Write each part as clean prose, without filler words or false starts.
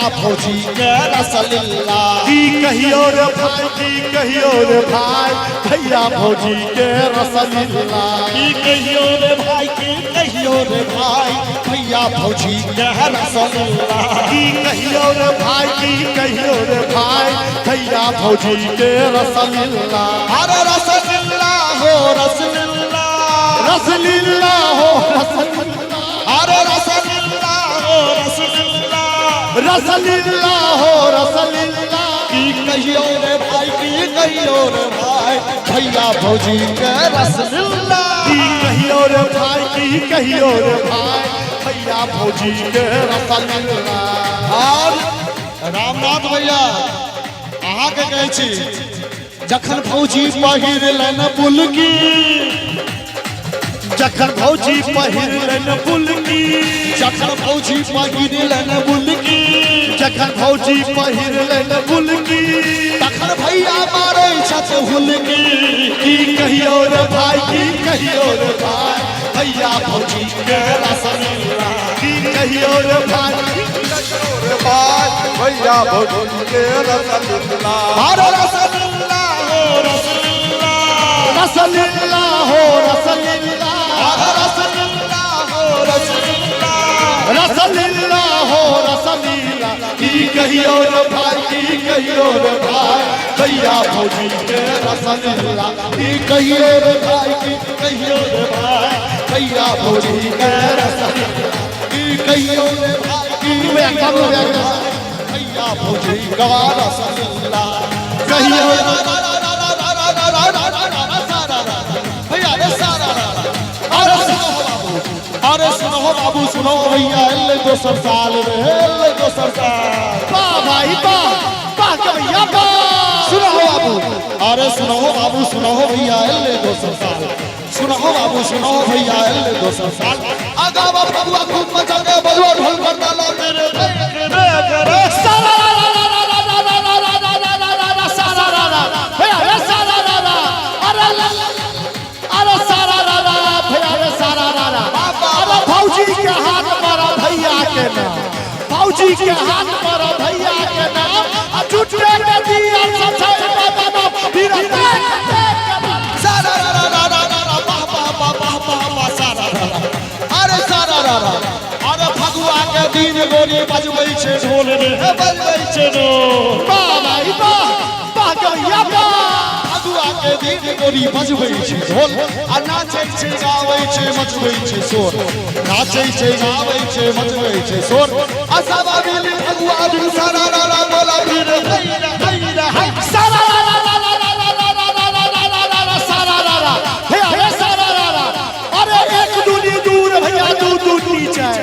भैया फौजी के रसलीला की कहियो रे भाई की कहियो रे भाई भैया फौजी के रसलीला की कहियो रे भाई की कहियो रे भाई भैया फौजी के रसलीला की कहियो रे भाई की कहियो रे भाई भैया फौजी के रसलीला अरे रसलीला हो रसलीला रसलीला हो रसलीला अरे रसलीला हो रसलीला रसलीला हो रसलीला की कहियो रे भाई की कहियो रे भाई भैया फौजी के रसलीला की कहियो रे भाई की कहियो रे भाई भैया फौजी के रसलीला और रामनाथ भैया अहाँ के कहै छी जखन फौजी पहिरलन बुलकी जखन फौजी पहिरलन बुलकी जखन फौजी पहिरलन बुलकी जखन फौजी पहिरलन बुलकी तखन भैया मारै छथ हुलकी की कहियो रे भाई की कहियो रे भाई भैया फौजी के रसलीला की कहियो रे भाई भैया भौजी के रसलीला अरे रसलीला हो रसलीला रसलीला हो रसलीला अरे रसलीला हो रसलीला रसलीला हो रसलीला की कहियो रे भाई की कहियो रे भाई भैया फौजी के रसलीला की कहियो रे भाई की कहियो रे भाई भैया फौजी के रसलीला की कहियो रे भाई की भैया फौजी का रसलीला कहियो भैया रे सारा अरे सुनो बाबू सुनो भैया ले दोसर साल रे ले दोसर साल वाह भाई वाह के भैया वाह सुनो बाबू अरे सुनो बाबू सुनो भैया ले दोसर साल सुनो बाबू सुनो भैया ले दोसर साल आगावा बबुआ खूब मचा के बलुआ ढोल कर डाला मेरे रे सारा सारा भैया रे सारा अरे सारा भैया रे सारा अरे फौजी के हाथ पर भैया के नाम फौजी के हाथ पर भैया के नाम छुट्टे के दिया सब बाबा फिर सारा सारा अरे सारा अरे फगुआ के दिन गोरी बजबै छै ढोल रे बजबै छै ढोल वाह भाई वाह के भैया फगुआ के दिन गोरी बजबै छै ढोल आ नाचै छै गाबै छै मचबै छै शोर नाचै छै गाबै छै मचबै छै शोर आ सब मिली फगुआ दिन सारा बोला फिर सारा अरे एक दूनी दूर भैया दू दूनी चार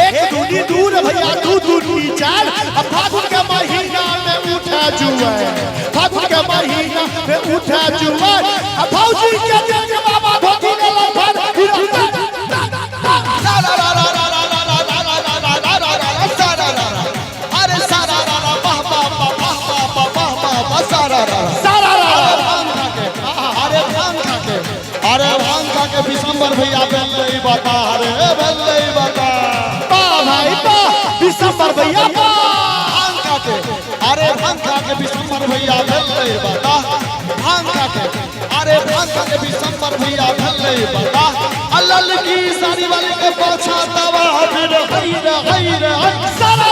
एक दूनी दूर भैया दू दूनी चार फागुन के महीना में उठा जुआ फागुन के महीना में उठा जुआ फौजी के देख बाबा धोती के लफर अरे सारा अरे भांग खा के विशंबर भैया बेल्ले बता रे बेल्ले बता भाई विशंबर भैया भांग खा के अरे भांग खा के विशंबर भैया बेल्ले बता भांग खा के अरे भांग खा के विशंबर भैया बेल्ले बता अल्लाह की सारी वाली के पाछा दवा फिर गैर सारा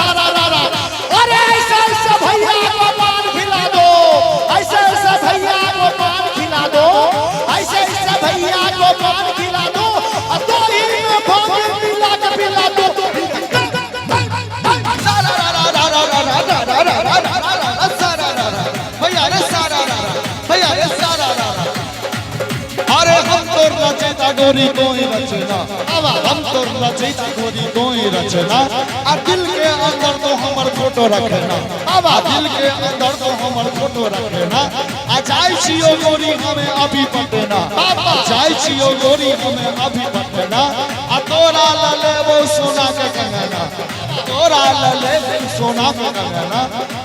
अरे ऐसे भैया को पान खिला दो ऐसे भैया को पान खिला दो ऐसे भैया को पान खिला दो तो ही में भांग पिला के पिला दो भैया रे सारा अरे हम तोर रचना गोरी कोई रचना हम तोर रचना गोरी कोई रचना आ दिल के अंदर तो हमर फोटो रखना दिल के अंदर तो हमर फोटो रखना आ जाय छियो गोरी हमें अभी पटना जाय छियो गोरी हमें अभी पटना आ तोरा ल लेबो सोना के कंगना तोरा ल लेबो सोना के कंगना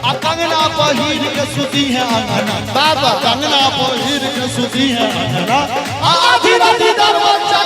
आ कंगना पहिर के सुती है अंगना कंगना पहिर के सुती है अंगना आधी राती दरवाजा